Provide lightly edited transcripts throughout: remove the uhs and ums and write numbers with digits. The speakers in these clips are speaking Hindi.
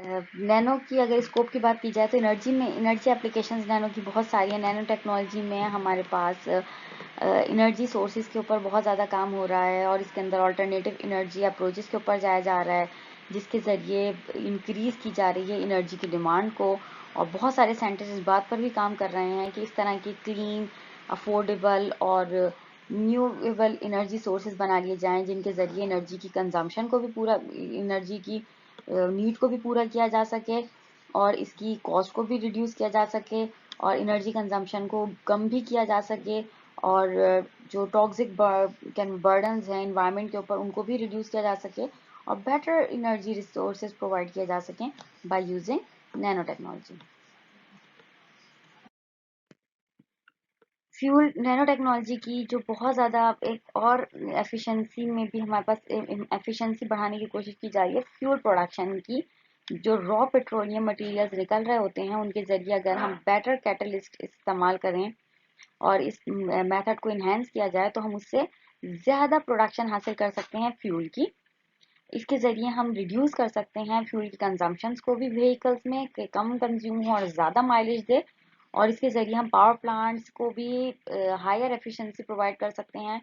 नैनो की अगर स्कोप की बात की जाए तो एनर्जी एप्लीकेशंस नैनो की बहुत सारी हैं। नैनो टेक्नोलॉजी में हमारे पास एनर्जी सोर्सेज के ऊपर बहुत ज़्यादा काम हो रहा है और इसके अंदर ऑल्टरनेटिव एनर्जी अप्रोचेस के ऊपर जाया जा रहा है, जिसके ज़रिए इंक्रीज़ की जा रही है एनर्जी की डिमांड को। और बहुत सारे साइंटिस्ट इस बात पर भी काम कर रहे हैं कि इस तरह की क्लीन, अफोर्डेबल और न्यूएबल एनर्जी सोर्सेज बना लिए जाएं, जिनके ज़रिए एनर्जी की कंजम्पशन को भी पूरा एनर्जी की नीड को भी पूरा किया जा सके और इसकी कॉस्ट को भी रिड्यूस किया जा सके और एनर्जी कंजम्पशन को कम भी किया जा सके और जो टॉक्सिक बर्डन्स हैं इन्वायरमेंट के ऊपर उनको भी रिड्यूस किया जा सके और बेटर एनर्जी रिसोर्सेज प्रोवाइड किए जा सकें by using nano technology. Fuel nano technology की जो बहुत ज़्यादा एक और एफिशिएंसी में भी हमारे पास एफिशिएंसी बढ़ाने की कोशिश की जा रही है फ्यूल प्रोडक्शन की। जो रॉ पेट्रोलियम मटेरियल्स निकल रहे होते हैं उनके ज़रिए अगर हम बेटर कैटलिस्ट इस्तेमाल करें और इस मेथड को इन्हेंस किया जाए तो हम उससे ज़्यादा प्रोडक्शन हासिल कर सकते हैं फ्यूल की। इसके ज़रिए हम रिड्यूस कर सकते हैं फ्यूल की कंजम्पशंस को भी व्हीकल्स में कि कम कंज्यूम हो और ज़्यादा माइलेज दे। और इसके ज़रिए हम पावर प्लांट्स को भी हायर एफिशिएंसी प्रोवाइड कर सकते हैं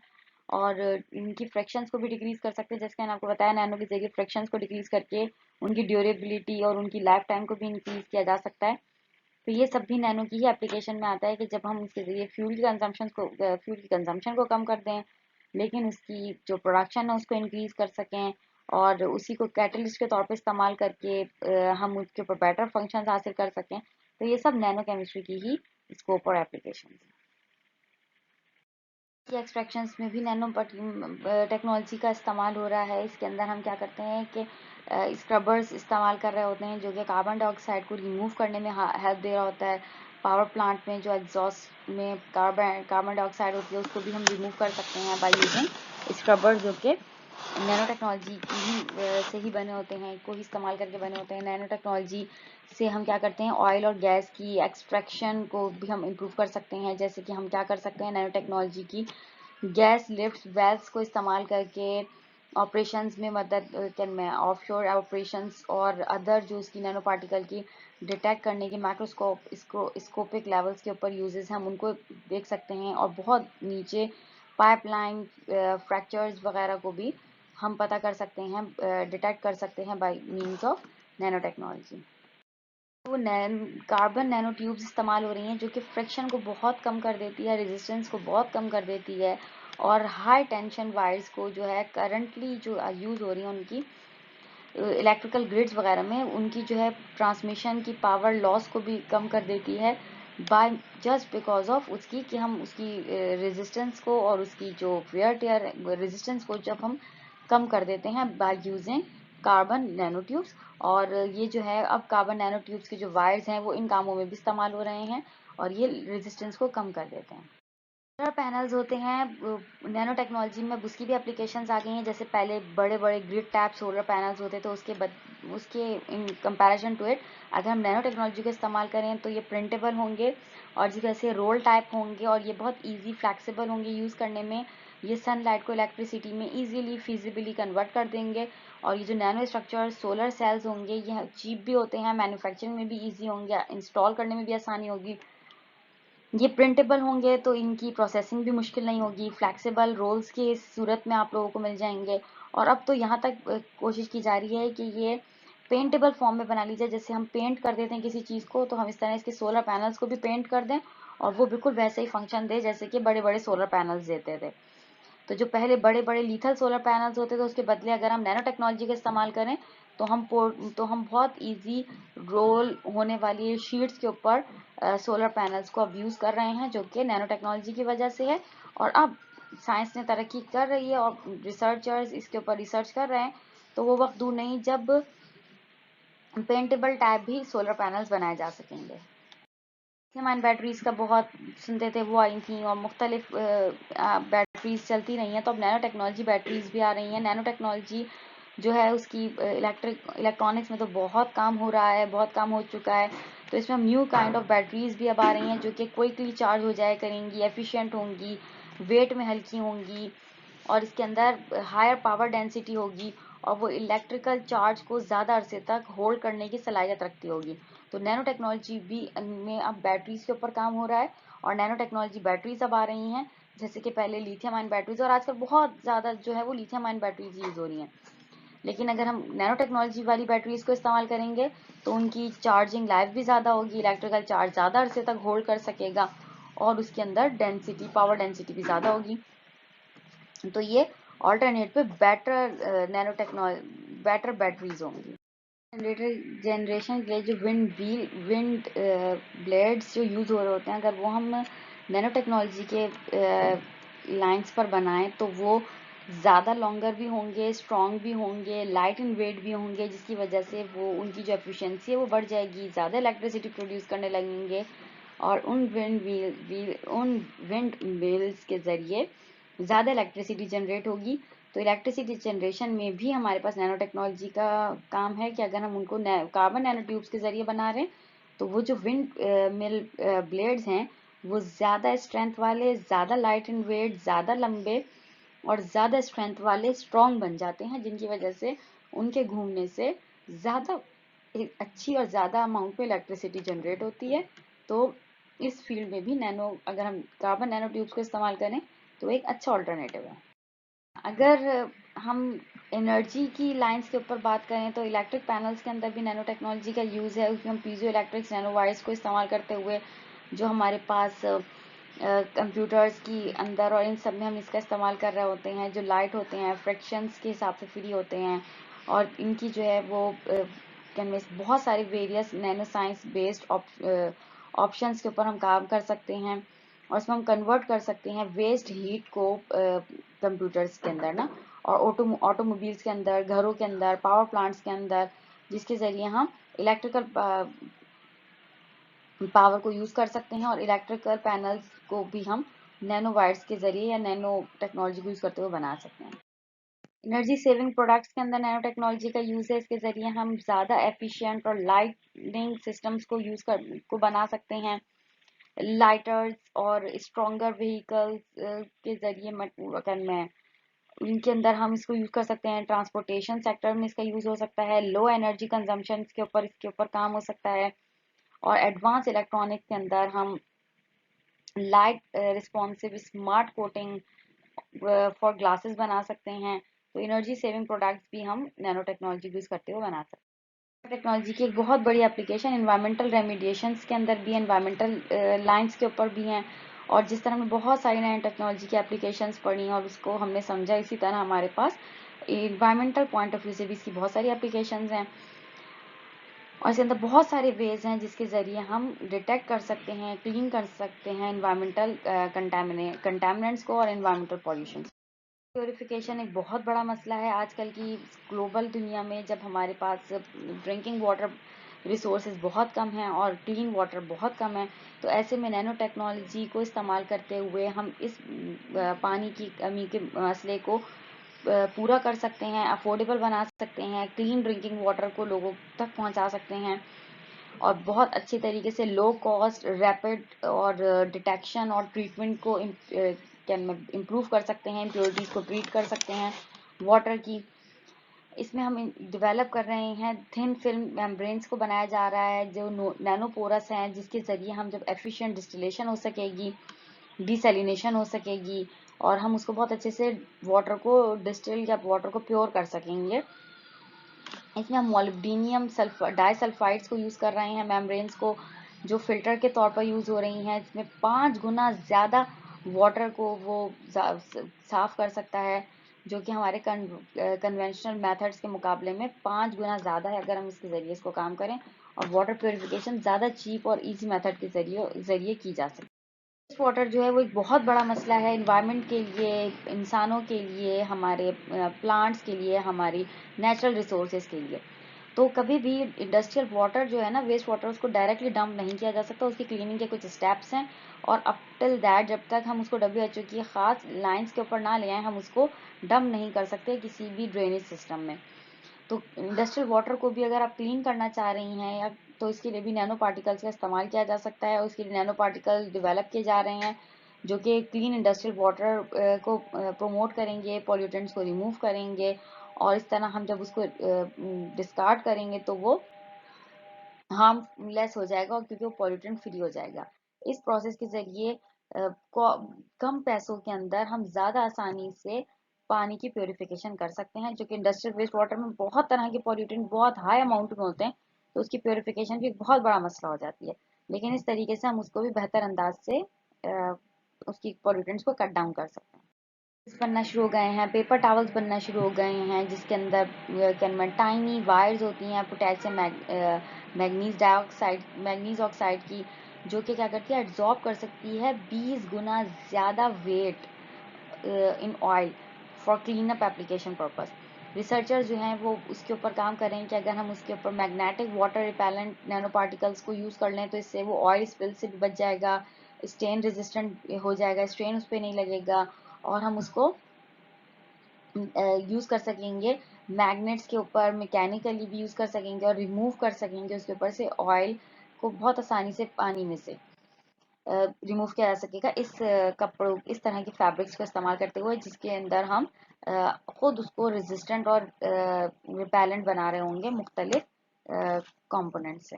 और इनकी फ्रैक्शंस को भी डिक्रीज कर सकते हैं। जैसे मैंने आपको बताया नैनो के जरिए फ्रैक्शंस को डिक्रीज करके उनकी ड्यूरेबिलिटी और उनकी लाइफ टाइम को भी इंक्रीज किया जा सकता है। तो ये सब भी नैनो की ही एप्लीकेशन में आता है कि जब हम इसके जरिए फ्यूल की कंजम्पशन को कम कर दें, लेकिन उसकी जो प्रोडक्शन है उसको इंक्रीज कर सकें और उसी को कैटलिस्ट के तौर पे इस्तेमाल करके हम उसके ऊपर बेटर फंक्शंस हासिल कर सकें। तो ये सब नैनो केमिस्ट्री की ही स्कोप और एप्लीकेशन है। की एक्सट्रैक्शंस में भी नैनो टेक्नोलॉजी का इस्तेमाल हो रहा है। इसके अंदर हम क्या करते हैं कि स्क्रबर्स इस्तेमाल कर रहे होते हैं जो कि कार्बन डाइऑक्साइड को रिमूव करने में हेल्प दे रहा होता है। पावर प्लांट में जो एग्जॉस्ट में कार्बन डाइऑक्साइड होती है उसको भी हम रिमूव कर सकते हैं बाय यूजिंग स्क्रबर्स, जो कि नैनो टेक्नोलॉजी की ही से ही बने होते हैं, को ही इस्तेमाल करके बने होते हैं। नैनो टेक्नोलॉजी से हम क्या करते हैं ऑयल और गैस की एक्सट्रैक्शन को भी हम इम्प्रूव कर सकते हैं। जैसे कि हम क्या कर सकते हैं नैनो टेक्नोलॉजी की गैस लिफ्ट वेल्स को इस्तेमाल करके ऑपरेशंस में मदद में ऑफशोर ऑपरेशंस और अदर जो उसकी नैनो पार्टिकल की डिटेक्ट करने की स्कोपिक लेवल्स के ऊपर यूजेस हम उनको देख सकते हैं और बहुत नीचे पाइपलाइन फ्रैक्चर्स वगैरह को भी हम पता कर सकते हैं, डिटेक्ट कर सकते हैं by means of nano technology. तो कार्बन नैनो ट्यूब्स इस्तेमाल हो रही हैं जो कि फ्रिक्शन को बहुत कम कर देती है, रेजिस्टेंस को बहुत कम कर देती है और हाई टेंशन वायर्स को जो है करंटली जो यूज़ हो रही हैं उनकी इलेक्ट्रिकल ग्रिड्स वगैरह में उनकी जो है ट्रांसमिशन की पावर लॉस को भी कम कर देती है बाय जस्ट बिकॉज ऑफ उसकी कि हम उसकी रेजिस्टेंस को और उसकी जो वेयर टेयर रेजिस्टेंस को जब हम कम कर देते हैं by using carbon nano tubes. और ये जो है अब कार्बन नैनो ट्यूब्स के जो वायर्स हैं वो इन कामों में भी इस्तेमाल हो रहे हैं और ये रेजिस्टेंस को कम कर देते हैं। सोलर पैनल्स होते हैं नैनो टेक्नोलॉजी में, अब उसकी भी एप्लीकेशंस आ गई हैं। जैसे पहले बड़े बड़े ग्रिड टैप सोलर पैनल्स होते थे, उसके इन कंपैरिजन टू इट अगर हम नैनो टेक्नोलॉजी का इस्तेमाल करें तो ये प्रिंटेबल होंगे और जैसे रोल टाइप होंगे और ये बहुत इजी फ्लैक्सिबल होंगे यूज़ करने में। ये सनलाइट को इलेक्ट्रिसिटी में इजीली फिजिबली कन्वर्ट कर देंगे और ये जो नैनो स्ट्रक्चर सोलर सेल्स होंगे ये चीप भी होते हैं, मैन्युफैक्चरिंग में भी ईजी होंगे, इंस्टॉल करने में भी आसानी होगी। ये प्रिंटेबल होंगे तो इनकी प्रोसेसिंग भी मुश्किल नहीं होगी, फ्लैक्सिबल रोल्स की सूरत में आप लोगों को मिल जाएंगे। और अब तो यहाँ तक कोशिश की जा रही है कि ये पेंटेबल फॉर्म में बना लीजिए। जैसे हम पेंट कर देते हैं किसी चीज़ को तो हम इस तरह इसके सोलर पैनल्स को भी पेंट कर दें और वो बिल्कुल वैसे ही फंक्शन दे जैसे कि बड़े बड़े सोलर पैनल्स देते थे। तो जो पहले बड़े बड़े लीथल सोलर पैनल्स होते थे उसके बदले अगर हम नैनो टेक्नोलॉजी का इस्तेमाल करें तो हम बहुत इजी रोल होने वाली शीट्स के ऊपर सोलर पैनल्स को अब यूज़ कर रहे हैं जो कि नैनो टेक्नोलॉजी की वजह से है। और अब साइंस ने तरक्की कर रही है और रिसर्चर्स इसके ऊपर रिसर्च कर रहे हैं, तो वो वक्त दूर नहीं जब पेंटेबल टाइप भी सोलर पैनल्स बनाए जा सकेंगे। लिथियम बैटरीज का बहुत सुनते थे, वो आई थी और मुख्तलिफ बैटरीज चलती रही हैं। तो अब नैनो टेक्नोलॉजी बैटरीज भी आ रही हैं। नैनो टेक्नोलॉजी जो है उसकी इलेक्ट्रॉनिक्स में तो बहुत काम हो रहा है, बहुत काम हो चुका है। तो इसमें हम न्यू काइंड ऑफ बैटरीज भी अब आ रही हैं जो कि क्विकली चार्ज हो जाया करेंगी, एफिशिएंट होंगी, वेट में हल्की होंगी और इसके अंदर हायर पावर डेंसिटी होगी और वो इलेक्ट्रिकल चार्ज को ज़्यादा अरसे तक होल्ड करने की सलाहियत रखती होगी। तो नैनो टेक्नोलॉजी भी में अब बैटरीज के ऊपर काम हो रहा है, और नैनो टेक्नोलॉजी बैटरीज अब आ रही हैं, जैसे कि पहले लिथियम आयन बैटरीज, और आजकल बहुत ज़्यादा जो है वो लिथियम आयन बैटरीज यूज़ हो रही हैं। लेकिन अगर हम नैनो टेक्नोलॉजी वाली बैटरीज को इस्तेमाल करेंगे तो उनकी चार्जिंग लाइफ भी ज़्यादा होगी, इलेक्ट्रिकल चार्ज ज़्यादा अरसे तक होल्ड कर सकेगा, और उसके अंदर डेंसिटी, पावर डेंसिटी भी ज़्यादा होगी। तो ये ऑल्टरनेट पे better nano technology, better batteries होंगी। जनरेशन के लिए जो विंड ब्लेड्स जो यूज़ हो रहे होते हैं, अगर वो हम नैनो टेक्नोलॉजी के लाइंस पर बनाएं तो वो ज़्यादा लॉन्गर भी होंगे, स्ट्रॉन्ग भी होंगे, लाइट इन वेट भी होंगे, जिसकी वजह से वो उनकी जो एफिशिएंसी है वो बढ़ जाएगी, ज़्यादा इलेक्ट्रिसिटी प्रोड्यूस करने लगेंगे, और उन विंड मिल्स के ज़रिए ज़्यादा इलेक्ट्रिसिटी जनरेट होगी। तो इलेक्ट्रिसिटी जनरेशन में भी हमारे पास नैनो टेक्नोलॉजी का काम है कि अगर हम उनको कार्बन नैनो ट्यूब्स के ज़रिए बना रहे हैं तो वो जो विंड मिल ब्लेड्स हैं वो ज़्यादा स्ट्रेंथ वाले, ज़्यादा लाइट इन वेट, ज़्यादा लंबे और ज़्यादा स्ट्रेंथ वाले स्ट्रॉन्ग बन जाते हैं, जिनकी वजह से उनके घूमने से ज़्यादा अच्छी और ज़्यादा अमाउंट में इलेक्ट्रिसिटी जनरेट होती है। तो इस फील्ड में भी अगर हम कार्बन नैनो ट्यूब्स को इस्तेमाल करें तो एक अच्छा ऑल्टरनेटिव है। अगर हम एनर्जी की लाइंस के ऊपर बात करें तो इलेक्ट्रिक पैनल्स के अंदर भी नैनो टेक्नोलॉजी का यूज़ है। उसमें हम पीजो इलेक्ट्रिक्स नैनो वायर्स को इस्तेमाल करते हुए जो हमारे पास कंप्यूटर्स की अंदर और इन सब में हम इसका इस्तेमाल कर रहे होते हैं, जो लाइट होते हैं फ्रैक्शंस के हिसाब से फ्री होते हैं, और इनकी जो है वो बहुत सारे various nano science based options के ऊपर हम काम कर सकते हैं, और इसमें हम कन्वर्ट कर सकते हैं वेस्ट हीट को कंप्यूटर्स के अंदर ना, और ऑटोमोबाइल्स के अंदर, घरों के अंदर, पावर प्लांट्स के अंदर, जिसके ज़रिए हम इलेक्ट्रिकल पावर को यूज़ कर सकते हैं, और इलेक्ट्रिकल पैनल्स को भी हम नैनो वायर्स के ज़रिए या नैनो टेक्नोलॉजी को यूज़ करते हुए बना सकते हैं। एनर्जी सेविंग प्रोडक्ट्स के अंदर नैनो टेक्नोलॉजी का यूज़ है। इसके ज़रिए हम ज़्यादा एफिशिएंट और लाइटनिंग सिस्टम्स को बना सकते हैं। लाइटर्स और स्ट्रॉन्गर व्हीकल्स के ज़रिए मैं इनके अंदर हम इसको यूज़ कर सकते हैं। ट्रांसपोर्टेशन सेक्टर में इसका यूज़ हो सकता है। लो एनर्जी कंजम्पशन के ऊपर इसके ऊपर काम हो सकता है, और एडवांस इलेक्ट्रॉनिक्स के अंदर हम light responsive smart coating for glasses बना सकते हैं। तो एनर्जी सेविंग प्रोडक्ट्स भी हम नैनो टेक्नोलॉजी यूज़ करते हुए बना सकते हैं। टेक्नोलॉजी की एक बहुत बड़ी एप्लीकेशन एनवायरमेंटल रेमिडिएशंस के अंदर भी, एनवायरमेंटल लाइंस के ऊपर भी हैं, और जिस तरह हमने बहुत सारी नैनो टेक्नोलॉजी की एप्लीकेशंस पढ़ी और उसको हमने समझा, इसी तरह हमारे पास एनवायरमेंटल पॉइंट ऑफ व्यू से भी इसकी बहुत सारी एप्लीकेशंस हैं, और इसके अंदर बहुत सारे वेज हैं जिसके ज़रिए हम डिटेक्ट कर सकते हैं, क्लीन कर सकते हैं एनवायरमेंटल कंटामिनेंट्स को और एनवायरमेंटल पॉल्यूशन। प्योरिफिकेशन एक बहुत बड़ा मसला है आजकल की ग्लोबल दुनिया में, जब हमारे पास ड्रिंकिंग वाटर रिसोर्सेज बहुत कम हैं और क्लीन वाटर बहुत कम है, तो ऐसे में नैनो टेक्नोलॉजी को इस्तेमाल करते हुए हम इस पानी की कमी के मसले को पूरा कर सकते हैं, अफोर्डेबल बना सकते हैं, क्लीन ड्रिंकिंग वाटर को लोगों तक पहुंचा सकते हैं, और बहुत अच्छे तरीके से लो कॉस्ट, रैपिड और डिटेक्शन और ट्रीटमेंट को इम्प्रूव कर सकते हैं, इम्प्योरिटीज को ट्रीट कर सकते हैं वाटर की। इसमें हम डेवलप कर रहे हैं थिन फिल्म मेम्ब्रेन्स को बनाया जा रहा है जो नैनो पोरस हैं, जिसके ज़रिए हम जब एफिशिएंट डिस्टिलेशन हो सकेगी, डिसैलिनेशन हो सकेगी, और हम उसको बहुत अच्छे से वाटर को डिस्टिल या वाटर को प्योर कर सकेंगे। इसमें हम मोलिब्डेनियम डाइसल्फाइड्स को यूज़ कर रहे हैं मेम्ब्रेन्स को, जो फिल्टर के तौर पर यूज़ हो रही हैं। इसमें 5 गुना ज़्यादा वाटर को वो साफ़ कर सकता है, जो कि हमारे कन्वेंशनल मेथड्स के मुकाबले में 5 गुना ज़्यादा है अगर हम इसके ज़रिए इसको काम करें, और वाटर प्योरिफिकेशन ज़्यादा चीप और ईजी मेथड के ज़रिए की जा सकती है। वाटर जो है वो एक बहुत बड़ा मसला है एनवायरनमेंट के लिए, इंसानों के लिए, हमारे प्लांट्स के लिए, हमारी नेचुरल रिसोर्सेज के लिए। तो कभी भी इंडस्ट्रियल वाटर जो है ना, वेस्ट वाटर, उसको डायरेक्टली डंप नहीं किया जा सकता। उसकी क्लीनिंग के कुछ स्टेप्स हैं, और अप टिल दैट जब तक हम उसको WHO की ख़ास लाइंस के ऊपर ना ले आए, हम उसको डंप नहीं कर सकते किसी भी ड्रेनेज सिस्टम में। तो इंडस्ट्रियल वाटर को भी अगर आप क्लीन करना चाह रही हैं, या तो इसके लिए भी नैनो पार्टिकल्स का इस्तेमाल किया जा सकता है, और उसके लिए नैनो पार्टिकल डेवलप किए जा रहे हैं जो कि क्लीन इंडस्ट्रियल वाटर को प्रमोट करेंगे, पॉल्यूटेंट्स को रिमूव करेंगे, और इस तरह हम जब उसको डिस्कार्ड करेंगे तो वो हार्मलेस हो जाएगा, और क्योंकि वो पॉल्यूटेंट फ्री हो जाएगा। इस प्रोसेस के जरिए कम पैसों के अंदर हम ज़्यादा आसानी से पानी की प्योरिफिकेशन कर सकते हैं, जो कि इंडस्ट्रियल वेस्ट वाटर में बहुत तरह के पॉल्यूटेंट बहुत हाई अमाउंट में होते हैं, तो उसकी प्योरिफिकेशन भी एक बहुत बड़ा मसला हो जाती है। लेकिन इस तरीके से हम उसको भी बेहतर अंदाज से उसकी पॉल्यूटेंट्स को कट डाउन कर सकते हैं। बनना शुरू हो गए हैं, पेपर टॉवल्स बनना शुरू हो गए हैं, जिसके अंदर टाइनी वायर्स होती हैं potassium manganese dioxide manganese oxide की, जो कि क्या करती है, एब्जॉर्ब कर सकती है 20 गुना ज़्यादा weight in oil for clean up application purpose. Researcher जो हैं वो उसके ऊपर काम कर रहे हैं कि अगर हम उसके ऊपर magnetic water repellent nano particles को यूज़ कर लें तो इससे वो ऑयल स्पिल से भी बच जाएगा, स्टेन रेजिस्टेंट हो जाएगा, स्ट्रेन उस पर नहीं लगेगा, और हम उसको यूज़ कर सकेंगे मैग्नेट्स के ऊपर, मैकेनिकली भी यूज़ कर सकेंगे और रिमूव कर सकेंगे उसके ऊपर से ऑयल को बहुत आसानी से पानी में से रिमूव किया जा सकेगा कपड़ों इस तरह के फैब्रिक्स का इस्तेमाल करते हुए, जिसके अंदर हम खुद उसको रेजिस्टेंट और रिपेलेंट बना रहे होंगे मुख्तलिफ कंपोनेंट से।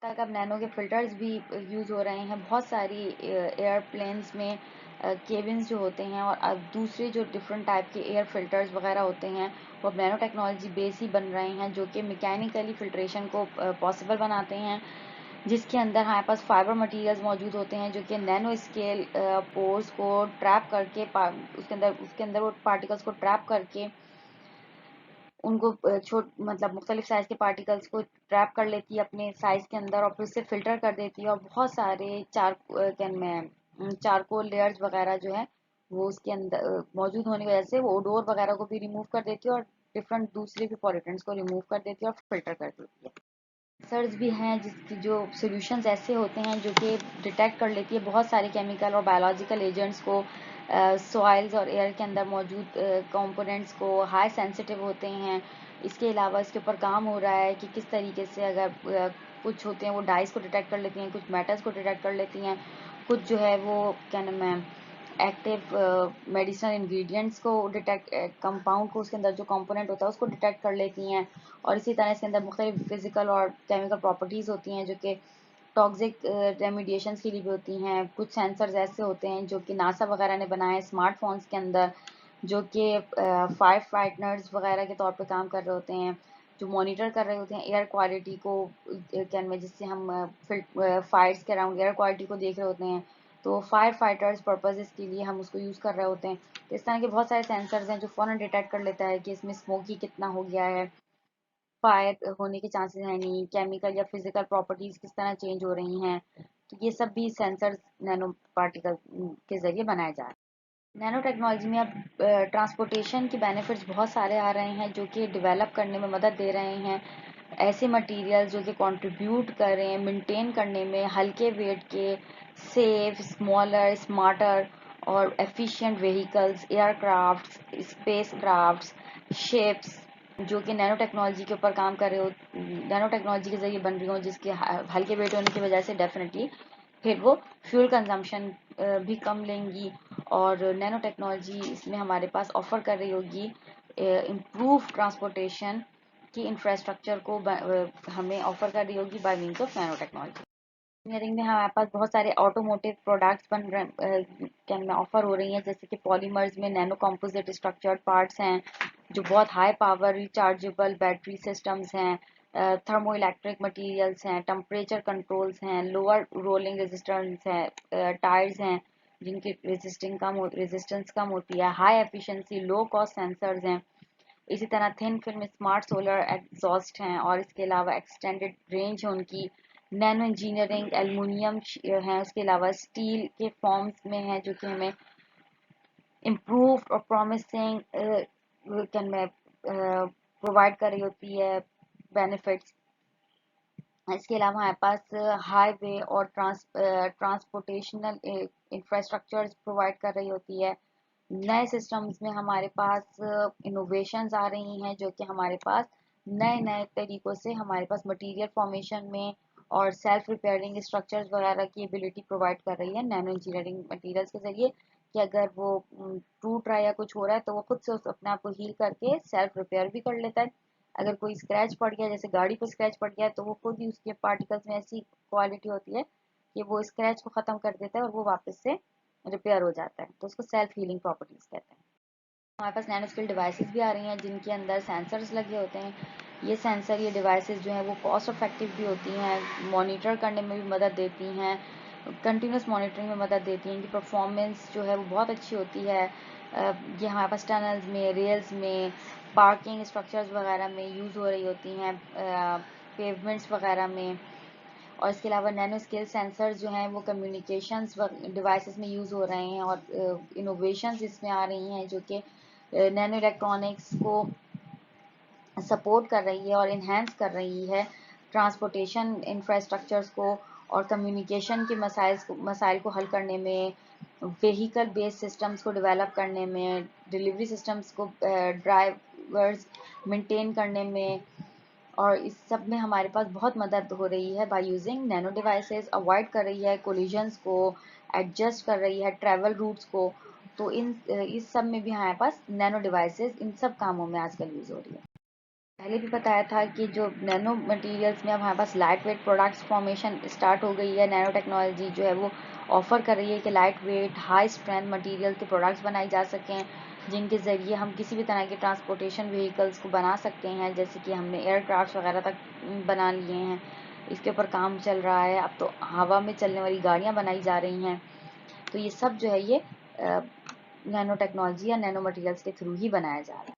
तक अब नैनो के फिल्टर्स भी यूज़ हो रहे हैं बहुत सारी एयरप्लेन्स में। केबिन्स जो होते हैं और अब दूसरे जो डिफरेंट टाइप के एयर फिल्टर्स वगैरह होते हैं वो अब नैनो टेक्नोलॉजी बेस ही बन रहे हैं, जो कि मैकेनिकली फिल्ट्रेशन को पॉसिबल बनाते हैं, जिसके अंदर हमारे पास फाइबर मटेरियल्स मौजूद होते हैं जो कि नैनो स्केल पोर्स को ट्रैप करके उसके अंदर वो पार्टिकल्स को ट्रैप करके उनको मतलब मुख्तलिफ साइज के पार्टिकल्स को ट्रैप कर लेती है अपने साइज के अंदर, और फिर उससे फिल्टर कर देती है, और बहुत सारे चारकोल लेयर्स वगैरह जो है वो उसके अंदर मौजूद होने की वजह से वो ओडोर वगैरह को भी रिमूव कर देती है, और डिफरेंट दूसरे भी पॉल्यूटेंट्स को रिमूव कर देती है और फिल्टर कर देती है। सर्च भी हैं जिसकी जो सॉल्यूशंस ऐसे होते हैं जो कि डिटेक्ट कर लेती है बहुत सारे केमिकल और बायोलॉजिकल एजेंट्स को, सॉइल्स और एयर के अंदर मौजूद कंपोनेंट्स को, हाई सेंसिटिव होते हैं। इसके अलावा इसके ऊपर काम हो रहा है कि किस तरीके से अगर कुछ होते हैं वो डाइस को डिटेक्ट कर लेती हैं, कुछ मेटल्स को डिटेक्ट कर लेती हैं, कुछ जो है वो क्या नाम है एक्टिव मेडिसिनल इंग्रेडिएंट्स को डिटेक्ट, कंपाउंड को उसके अंदर जो कंपोनेंट होता है उसको डिटेक्ट कर लेती हैं, और इसी तरह इसके अंदर मुख्तलिफ फिजिकल और केमिकल प्रॉपर्टीज़ होती हैं जो कि टॉक्सिक रेमिडिएशंस के लिए भी होती हैं। कुछ सेंसर्स ऐसे होते हैं जो कि नासा वगैरह ने बनाए हैं स्मार्टफोन्स के अंदर, जो कि फायर फाइटर्स वगैरह के तौर पे काम कर रहे होते हैं, जो मॉनिटर कर रहे होते हैं एयर क्वालिटी को, कैन में जिससे हम फायर्स के अराउंड एयर क्वालिटी को देख रहे होते हैं, तो फायर फाइटर्स पर्पजेस के लिए हम उसको यूज़ कर रहे होते हैं। तो इस तरह के बहुत सारे सेंसर्स हैं जो फ़ौरन डिटेक्ट कर लेता है कि इसमें स्मोकी कितना हो गया है, फायर होने के चांसेस हैं नहीं, केमिकल या फिजिकल प्रॉपर्टीज किस तरह चेंज हो रही हैं, तो ये सब भी सेंसर नैनो पार्टिकल के जरिए बनाए जा रहे हैं। नैनो टेक्नोलॉजी में अब ट्रांसपोर्टेशन के बेनिफिट्स बहुत सारे आ रहे हैं जो कि डेवलप करने में मदद दे रहे हैं। ऐसे मटेरियल्स जो कि कंट्रीब्यूट करें मेंटेन करने में हल्के वेट के, सेफ, स्मॉलर, स्मार्टर और efficient vehicles, aircrafts, spacecrafts, ships, जो कि नैनो टेक्नोलॉजी के ऊपर काम कर रहे हो, नैनो टेक्नोलॉजी के जरिए बन रही हो, जिसके हल्के वेट होने की वजह से डेफिनेटली फिर वो फ्यूल कंजम्पशन भी कम लेंगी, और नैनो टेक्नोलॉजी इसमें हमारे पास ऑफर कर रही होगी इम्प्रूव ट्रांसपोर्टेशन की इंफ्रास्ट्रक्चर को हमें ऑफर कर रही होगी bye means of nano technology. Engineering में हमारे पास बहुत सारे ऑटोमोटिव प्रोडक्ट्स बन रहे कैन में ऑफर हो रही हैं, जैसे कि पॉलीमर्स में नैनो कंपोजिट स्ट्रक्चर्ड पार्ट्स हैं जो बहुत high power rechargeable battery systems हैं, थर्मो इलेक्ट्रिक मटीरियल्स हैं, टेम्परेचर कंट्रोल्स हैं, लोअर रोलिंग रेजिस्टेंस हैं, टायर्स हैं जिनकी रेजिस्टेंस कम होती है, high efficiency low cost sensors हैं। इसी तरह thin film smart solar exhaust हैं, और इसके अलावा एक्सटेंडेड रेंज है उनकी, नैनो इंजीनियरिंग एल्युमिनियम है, उसके अलावा स्टील के फॉर्म्स में है जो कि हमें इम्प्रूव और प्रॉमिसिंग कैन में प्रोवाइड कर रही होती है बेनिफिट्स। इसके अलावा हमारे पास हाईवे और ट्रांसपोर्टेशनल इंफ्रास्ट्रक्चर्स प्रोवाइड कर रही होती है। नए सिस्टम्स में हमारे पास इनोवेशंस आ रही हैं जो कि हमारे पास नए नए तरीकों से हमारे पास मटेरियल फॉर्मेशन में और सेल्फ रिपेयरिंग स्ट्रक्चर्स वगैरह की एबिलिटी प्रोवाइड कर रही है नैनो इंजीनियरिंग मटेरियल्स के जरिए, कि अगर वो टूट रहा है या कुछ हो रहा है तो वो खुद से अपने आप को हील करके सेल्फ रिपेयर भी कर लेता है। अगर कोई स्क्रैच पड़ गया, जैसे गाड़ी पर स्क्रैच पड़ गया, तो वो खुद ही उसके पार्टिकल्स में ऐसी क्वालिटी होती है कि वो स्क्रैच को खत्म कर देता है और वो वापस से रिपेयर हो जाता है, तो उसको सेल्फ हीलिंग प्रॉपर्टीज कहते हैं। हमारे पास नैनो स्केल डिवाइसेस भी आ रही हैं जिनके अंदर सेंसर्स लगे होते हैं। ये सेंसर, ये डिवाइसेस जो हैं वो कॉस्ट इफेक्टिव भी होती हैं, मॉनिटर करने में भी मदद देती हैं, कंटिन्यूस मॉनिटरिंग में मदद देती हैं, इनकी परफॉर्मेंस जो है वो बहुत अच्छी होती है। ये हमारे पास टनल्स में, रेल्स में, पार्किंग स्ट्रक्चर्स वगैरह में यूज़ हो रही होती हैं, पेवमेंट्स वगैरह में। और इसके अलावा नैनो स्केल सेंसर जो हैं वो कम्युनिकेशंस डिवाइसेस में यूज़ हो रहे हैं, और इनोवेशंस इसमें आ रही हैं जो कि नैनो इलेक्ट्रॉनिक्स को सपोर्ट कर रही है और इन्हेंस कर रही है ट्रांसपोर्टेशन इंफ्रास्ट्रक्चर्स को, और कम्युनिकेशन के मसाइल को हल करने में, व्हीकल बेस्ड सिस्टम्स को डेवलप करने में, डिलीवरी सिस्टम्स को ड्राइवर्स मेंटेन करने में, और इस सब में हमारे पास बहुत मदद हो रही है by using nano devices. Avoid कर रही है कोलिजन्स को, एडजस्ट कर रही है ट्रैवल रूट्स को। तो इस सब में भी हमारे पास नैनो डिवाइसेस इन सब कामों में आजकल यूज़ हो रही है। पहले भी बताया था कि जो नैनो मटेरियल्स में अब हमारे पास light weight products formation start हो गई है। नैनो टेक्नोलॉजी जो है वो ऑफर कर रही है कि light weight high strength material के प्रोडक्ट्स बनाए जा सकें, जिनके ज़रिए हम किसी भी तरह के ट्रांसपोर्टेशन व्हीकल्स को बना सकते हैं, जैसे कि हमने एयरक्राफ्ट वगैरह तक बना लिए हैं। इसके ऊपर काम चल रहा है, अब तो हवा में चलने वाली गाड़ियाँ बनाई जा रही हैं। तो ये सब जो है ये नैनो टेक्नोलॉजी या नैनो मटेरियल्स के थ्रू ही बनाया जा रहा है।